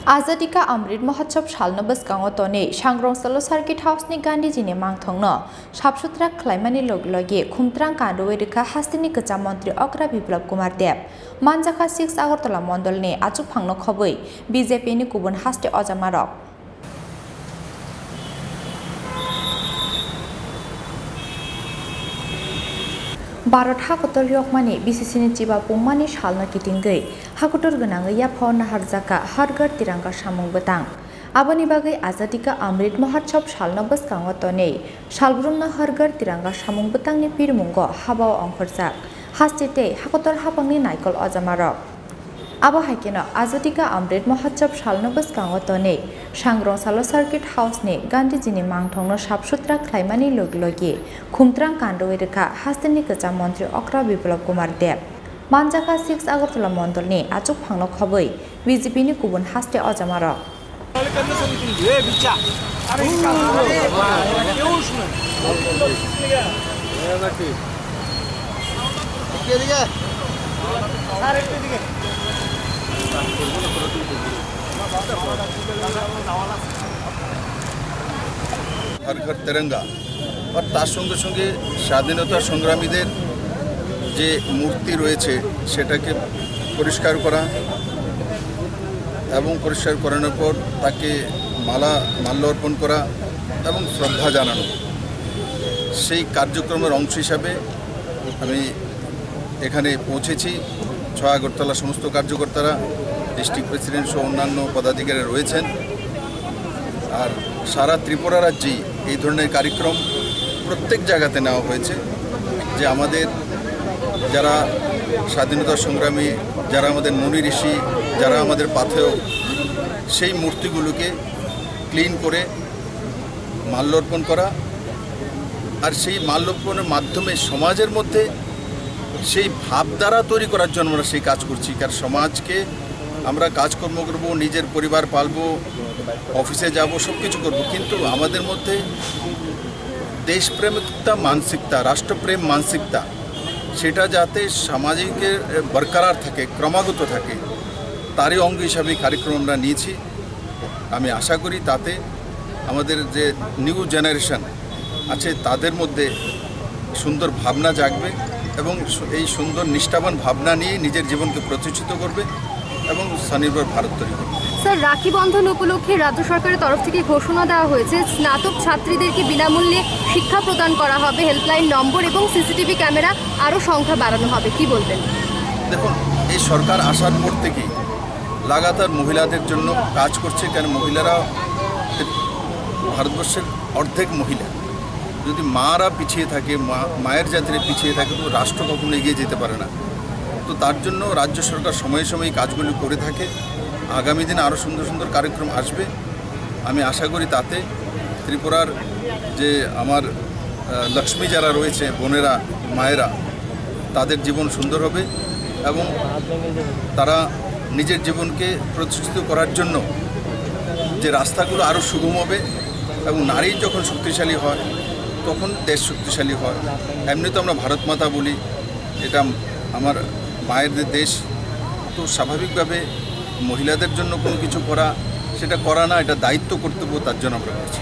आजादी का अमृत महोत्सव सालनो बसकांगो तोने सांग्रंसलो सार्किट हाउसनि गांधीजीनि मांगथंनो साफसुथ्रा खालामनायनि लगे खुमत्रां कांडोवे रेखा हास्तिनि गोजाम मन्त्री अग्रा बिप्लब कुमार देव मानजाखा 6 आगरतला मण्डलनि आचुफांनो खबै बीजेपीनि गुबुन हास्ते अजामारक भारत हाकुटर यकमानि बीसीसीनि चिबा पुंमानि सालनो किटिंगै हाकुटर गोनाङै याफाव नाहारजाका हरगर तिरंगा सामुं बतां आबनि बागै आजादी का अमृत महोत्सव सालनो बसकांगो तोनै सालब्रुमनो हरगर तिरंगा सामुं बतांनि पिरमुंगो हाबाव अंखरजाक हास्तेते हाकुटर हाबांनि नायकल अजामारक आबो हाइकेनो आजादी का अमृत महोत्सव सालनो बसकांगो तोनै सांग्रंसालो सार्किट हाउसनि गांधीजीनि मांगथंनो साफसुथ्रा खालामनायनि लगे खुमत्रां कांडोवे रेखा हास्तेनि गोजाम मन्त्री अग्रा बिप्लब कुमार देव मानजाखा 6 आगरतला मण्डलनि आचुफांनो खबै बीजेपीनि गुबुन हास्ते अजामारक हर घर तिरंगा और तार संगे संगे स्वाधीनता संग्रामीদের যে মূর্তি রয়েছে সেটাকে পরিষ্কার করা এবং পরিষ্কার করানোর পর তাকে মাল্যার্পণ করা এবং শ্রদ্ধা জানানো সেই কার্যক্রমের অংশ হিসাবে আমি এখানে পৌঁছেছি। 6 আগরতলা সমস্ত কার্যকর্তারা ডিস্ট্রিক্ট প্রেসিডেন্ট সহ অন্যান্য পদাধিকারী রয়েছেন। আর সারা ত্রিপুরা রাজ্যেই এই ধরনের কার্যক্রম প্রত্যেক জায়গাতে নেওয়া হয়েছে যে আমাদের যারা স্বাধীনতা সংগ্রামী, যারা আমাদের মুনি ঋষি, যারা আমাদের পাথেয়, সেই মূর্তিগুলোকে ক্লিন করে মাল্যার্পণ করা আর সেই মাল্যার্পণের মাধ্যমে সমাজের মধ্যে সেই ভাবধারা তৈরি করার জন্য আমরা সেই কাজ করছি। কারণ সমাজকে আমরা কাজকর্ম করব, নিজের পরিবার পালব, অফিসে যাব, সব কিছু করবো, কিন্তু আমাদের মধ্যে দেশপ্রেমিকতা মানসিকতা, রাষ্ট্রপ্রেম মানসিকতা সেটা যাতে সামাজিকে বরকরার থাকে, ক্রমাগত থাকে, তারই অঙ্গ হিসাবে কার্যক্রম আমরা নিয়েছি। আমি আশা করি তাতে আমাদের যে নিউ জেনারেশন আছে তাদের মধ্যে সুন্দর ভাবনা জাগবে এবং এই সুন্দর নিষ্ঠাবান ভাবনা নিয়ে নিজের জীবনকে প্রতিষ্ঠিত করবে এবং স্বনির্ভর ভারত তৈরি করবে। স্যার, রাখি বন্ধন উপলক্ষে রাজ্য সরকারের তরফ থেকে ঘোষণা দেওয়া হয়েছে স্নাতক ছাত্রীদেরকে বিনামূল্যে শিক্ষা প্রদান করা হবে, হেল্পলাইন নম্বর এবং সিসিটিভি ক্যামেরা আরও সংখ্যা বাড়ানো হবে, কি বলবেন? দেখুন, এই সরকার আসার পর থেকেই লাগাতার মহিলাদের জন্য কাজ করছে। কেন মহিলারা ভারতবর্ষের অর্ধেক মহিলা, যদি মারা পিছিয়ে থাকে, মায়ের জাতিরে পিছিয়ে থাকে, তো রাষ্ট্র কখনো এগিয়ে যেতে পারে না। তো তার জন্য রাজ্য সরকার সময়ে সময়ে কাজগুলি করে থাকে। আগামী দিনে আরও সুন্দর সুন্দর কার্যক্রম আসবে। আমি আশা করি তাতে ত্রিপুরার যে আমার লক্ষ্মী যারা রয়েছে, বোনেরা, মায়েরা, তাদের জীবন সুন্দর হবে এবং তারা নিজের জীবনকে প্রতিষ্ঠিত করার জন্য যে রাস্তাগুলো আরও সুগম হবে এবং নারী যখন শক্তিশালী হয় তখন দেশ শক্তিশালী হয়। এমনি তো আমরা ভারত মাতা বলি, এটা আমার মায়ের দেশ, তো স্বাভাবিকভাবে মহিলাদের জন্য কোনো কিছু করা, সেটা করা না, এটা দায়িত্ব কর্তব্য, তার জন্য আমরা করছি।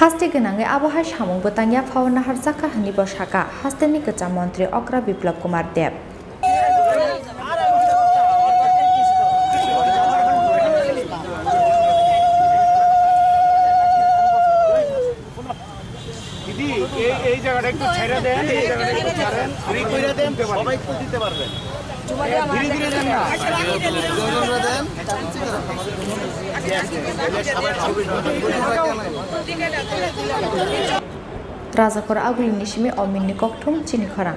हास्ते गोनाङै आबहावा सामुं बतां याफाव नाहारजाका हानि बसाका हास्तेनि गोजाम मन्त्री अग्रा बिप्लब कुमार देव এই জায়গাটা একটু ছেড়ে দেন, এই জায়গাটা একটু ছাড়েন, ফ্রি করে দেন, সবাই একটু দিতে পারবেন। ধীরে ধীরে দেন না, দেন। राजाखर आगुलिनि सिमी अमिननि ककथुम चिनि खरां।